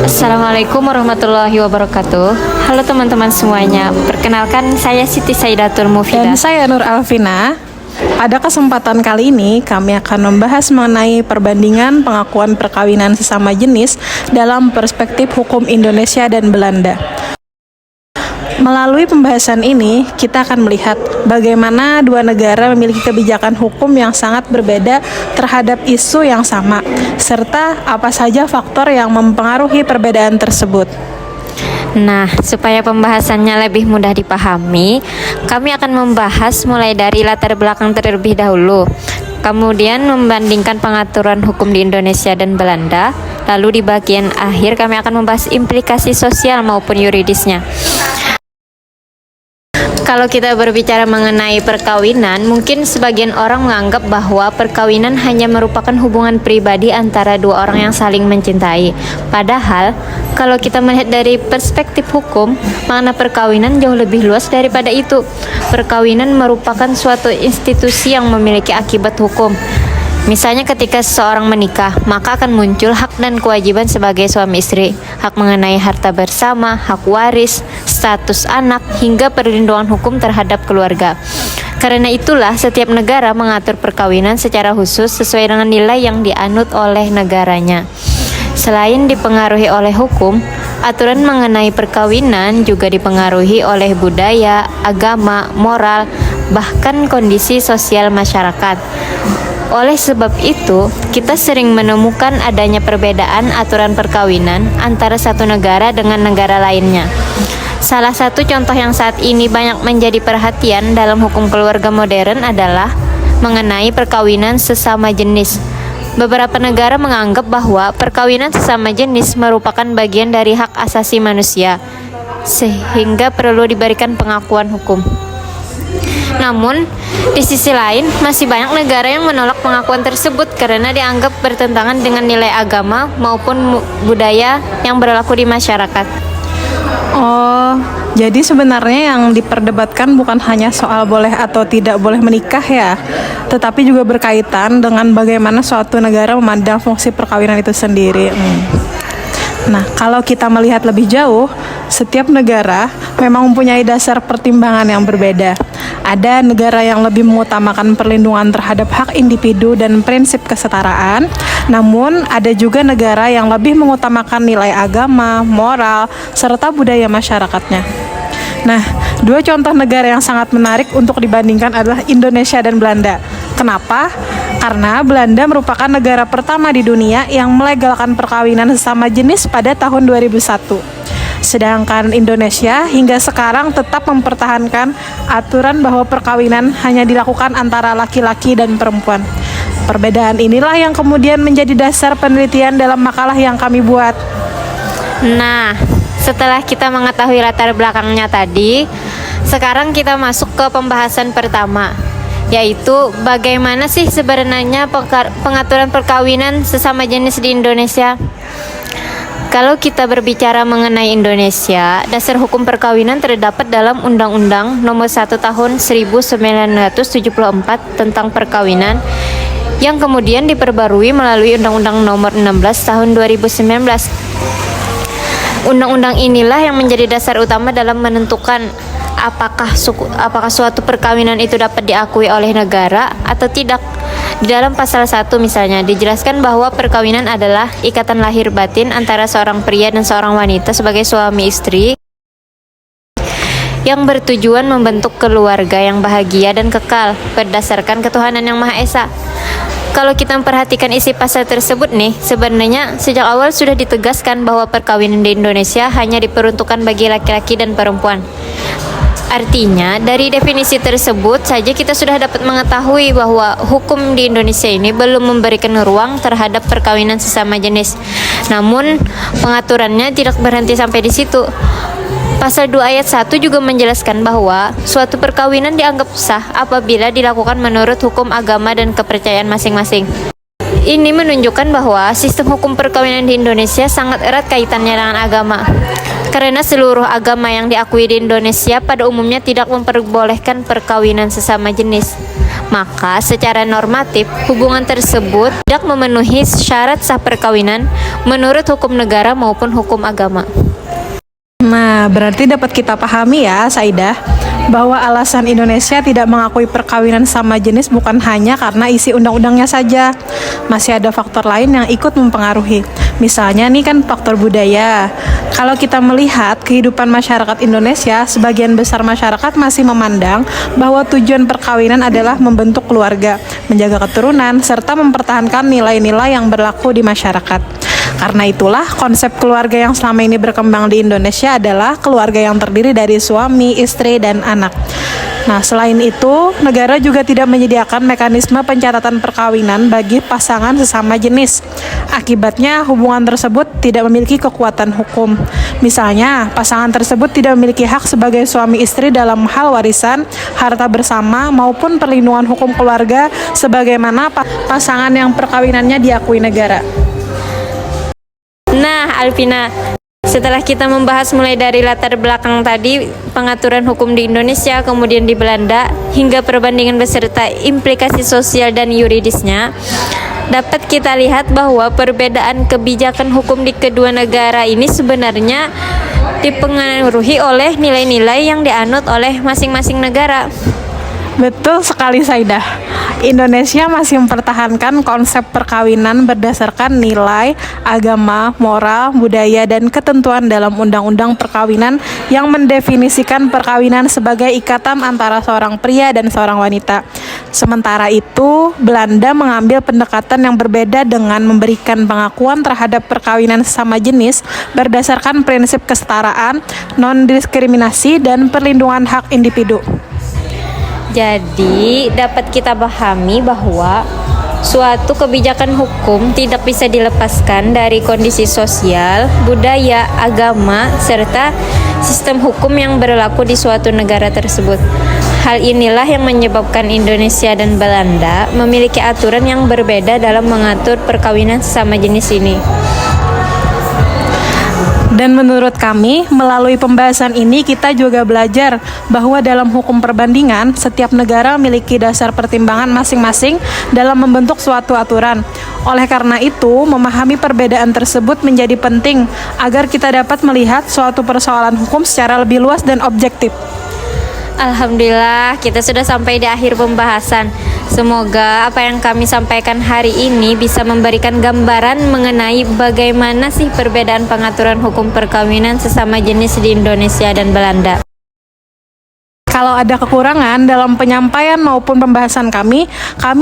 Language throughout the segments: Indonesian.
Assalamualaikum warahmatullahi wabarakatuh. Halo teman-teman semuanya. Perkenalkan, saya Siti Saidatul Mufidah. Dan saya Nur Alvina. Pada kesempatan kali ini, kami akan membahas mengenai perbandingan pengakuan perkawinan sesama jenis dalam perspektif hukum Indonesia dan Belanda. Melalui pembahasan ini, kita akan melihat bagaimana dua negara memiliki kebijakan hukum yang sangat berbeda terhadap isu yang sama, serta apa saja faktor yang mempengaruhi perbedaan tersebut. Nah, supaya pembahasannya lebih mudah dipahami, kami akan membahas mulai dari latar belakang terlebih dahulu. Kemudian membandingkan pengaturan hukum di Indonesia dan Belanda. Lalu di bagian akhir kami akan membahas implikasi sosial maupun yuridisnya. Kalau kita berbicara mengenai perkawinan, mungkin sebagian orang menganggap bahwa perkawinan hanya merupakan hubungan pribadi antara dua orang yang saling mencintai. Padahal, kalau kita melihat dari perspektif hukum, makna perkawinan jauh lebih luas daripada itu. Perkawinan merupakan suatu institusi yang memiliki akibat hukum. Misalnya ketika seseorang menikah, maka akan muncul hak dan kewajiban sebagai suami istri, hak mengenai harta bersama, hak waris, status anak, hingga perlindungan hukum terhadap keluarga. Karena itulah setiap negara mengatur perkawinan secara khusus sesuai dengan nilai yang dianut oleh negaranya. Selain dipengaruhi oleh hukum, aturan mengenai perkawinan juga dipengaruhi oleh budaya, agama, moral, bahkan kondisi sosial masyarakat. Oleh sebab itu, kita sering menemukan adanya perbedaan aturan perkawinan antara satu negara dengan negara lainnya. Salah satu contoh yang saat ini banyak menjadi perhatian dalam hukum keluarga modern adalah mengenai perkawinan sesama jenis. Beberapa negara menganggap bahwa perkawinan sesama jenis merupakan bagian dari hak asasi manusia, sehingga perlu diberikan pengakuan hukum. Namun, di sisi lain, masih banyak negara yang menolak pengakuan tersebut karena dianggap bertentangan dengan nilai agama maupun budaya yang berlaku di masyarakat. Oh, jadi sebenarnya yang diperdebatkan bukan hanya soal boleh atau tidak boleh menikah ya, tetapi juga berkaitan dengan bagaimana suatu negara memandang fungsi perkawinan itu sendiri. Nah, kalau kita melihat lebih jauh, setiap negara memang mempunyai dasar pertimbangan yang berbeda. Ada negara yang lebih mengutamakan perlindungan terhadap hak individu dan prinsip kesetaraan, namun ada juga negara yang lebih mengutamakan nilai agama, moral, serta budaya masyarakatnya. Nah, dua contoh negara yang sangat menarik untuk dibandingkan adalah Indonesia dan Belanda. Kenapa? Karena Belanda merupakan negara pertama di dunia yang melegalkan perkawinan sesama jenis pada tahun 2001. Sedangkan Indonesia hingga sekarang tetap mempertahankan aturan bahwa perkawinan hanya dilakukan antara laki-laki dan perempuan. Perbedaan inilah yang kemudian menjadi dasar penelitian dalam makalah yang kami buat. Nah, setelah kita mengetahui latar belakangnya tadi, sekarang kita masuk ke pembahasan pertama, yaitu bagaimana sih sebenarnya pengaturan perkawinan sesama jenis di Indonesia. Kalau kita berbicara mengenai Indonesia, dasar hukum perkawinan terdapat dalam Undang-Undang Nomor 1 Tahun 1974 tentang perkawinan yang kemudian diperbarui melalui Undang-Undang Nomor 16 Tahun 2019. Undang-undang inilah yang menjadi dasar utama dalam menentukan apakah suatu perkawinan itu dapat diakui oleh negara atau tidak. Di dalam pasal 1 misalnya dijelaskan bahwa perkawinan adalah ikatan lahir batin antara seorang pria dan seorang wanita sebagai suami istri yang bertujuan membentuk keluarga yang bahagia dan kekal berdasarkan ketuhanan yang Maha Esa. Kalau kita memperhatikan isi pasal tersebut nih, sebenarnya sejak awal sudah ditegaskan bahwa perkawinan di Indonesia hanya diperuntukkan bagi laki-laki dan perempuan. Artinya, dari definisi tersebut saja kita sudah dapat mengetahui bahwa hukum di Indonesia ini belum memberikan ruang terhadap perkawinan sesama jenis. Namun, pengaturannya tidak berhenti sampai di situ. Pasal 2 ayat 1 juga menjelaskan bahwa suatu perkawinan dianggap sah apabila dilakukan menurut hukum agama dan kepercayaan masing-masing. Ini menunjukkan bahwa sistem hukum perkawinan di Indonesia sangat erat kaitannya dengan agama. Karena seluruh agama yang diakui di Indonesia pada umumnya tidak memperbolehkan perkawinan sesama jenis. Maka secara normatif, hubungan tersebut tidak memenuhi syarat sah perkawinan menurut hukum negara maupun hukum agama. Nah, berarti dapat kita pahami ya, Saidah, bahwa alasan Indonesia tidak mengakui perkawinan sama jenis bukan hanya karena isi undang-undangnya saja. Masih ada faktor lain yang ikut mempengaruhi. Misalnya nih kan faktor budaya. Kalau kita melihat kehidupan masyarakat Indonesia, sebagian besar masyarakat masih memandang bahwa tujuan perkawinan adalah membentuk keluarga, menjaga keturunan, serta mempertahankan nilai-nilai yang berlaku di masyarakat. Karena itulah konsep keluarga yang selama ini berkembang di Indonesia adalah keluarga yang terdiri dari suami, istri, dan anak. Nah, selain itu, negara juga tidak menyediakan mekanisme pencatatan perkawinan bagi pasangan sesama jenis. Akibatnya, hubungan tersebut tidak memiliki kekuatan hukum. Misalnya, pasangan tersebut tidak memiliki hak sebagai suami istri dalam hal warisan, harta bersama, maupun perlindungan hukum keluarga sebagaimana pasangan yang perkawinannya diakui negara. Nah, Alvina, setelah kita membahas mulai dari latar belakang tadi, pengaturan hukum di Indonesia, kemudian di Belanda, hingga perbandingan beserta implikasi sosial dan yuridisnya, dapat kita lihat bahwa perbedaan kebijakan hukum di kedua negara ini sebenarnya dipengaruhi oleh nilai-nilai yang dianut oleh masing-masing negara. Betul sekali, Saidah. Indonesia masih mempertahankan konsep perkawinan berdasarkan nilai, agama, moral, budaya, dan ketentuan dalam Undang-Undang Perkawinan yang mendefinisikan perkawinan sebagai ikatan antara seorang pria dan seorang wanita. Sementara itu, Belanda mengambil pendekatan yang berbeda dengan memberikan pengakuan terhadap perkawinan sesama jenis berdasarkan prinsip kesetaraan, non-diskriminasi, dan perlindungan hak individu. Jadi, dapat kita pahami bahwa suatu kebijakan hukum tidak bisa dilepaskan dari kondisi sosial, budaya, agama, serta sistem hukum yang berlaku di suatu negara tersebut. Hal inilah yang menyebabkan Indonesia dan Belanda memiliki aturan yang berbeda dalam mengatur perkawinan sesama jenis ini. Dan menurut kami, melalui pembahasan ini kita juga belajar bahwa dalam hukum perbandingan, setiap negara memiliki dasar pertimbangan masing-masing dalam membentuk suatu aturan. Oleh karena itu, memahami perbedaan tersebut menjadi penting agar kita dapat melihat suatu persoalan hukum secara lebih luas dan objektif. Alhamdulillah, kita sudah sampai di akhir pembahasan. Semoga apa yang kami sampaikan hari ini bisa memberikan gambaran mengenai bagaimana sih perbedaan pengaturan hukum perkawinan sesama jenis di Indonesia dan Belanda. Kalau ada kekurangan dalam penyampaian maupun pembahasan kami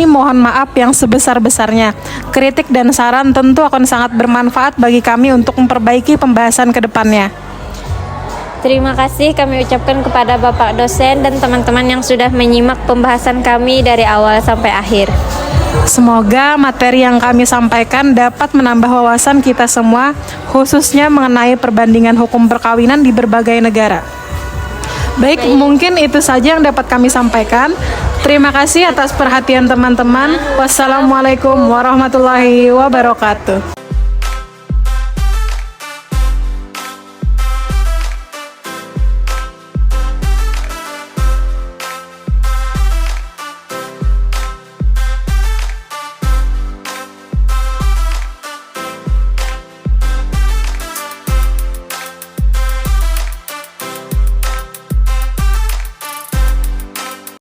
mohon maaf yang sebesar-besarnya. Kritik dan saran tentu akan sangat bermanfaat bagi kami untuk memperbaiki pembahasan ke depannya. Terima kasih kami ucapkan kepada Bapak dosen dan teman-teman yang sudah menyimak pembahasan kami dari awal sampai akhir. Semoga materi yang kami sampaikan dapat menambah wawasan kita semua, khususnya mengenai perbandingan hukum perkawinan di berbagai negara. Baik, mungkin itu saja yang dapat kami sampaikan. Terima kasih atas perhatian teman-teman. Wassalamualaikum warahmatullahi wabarakatuh.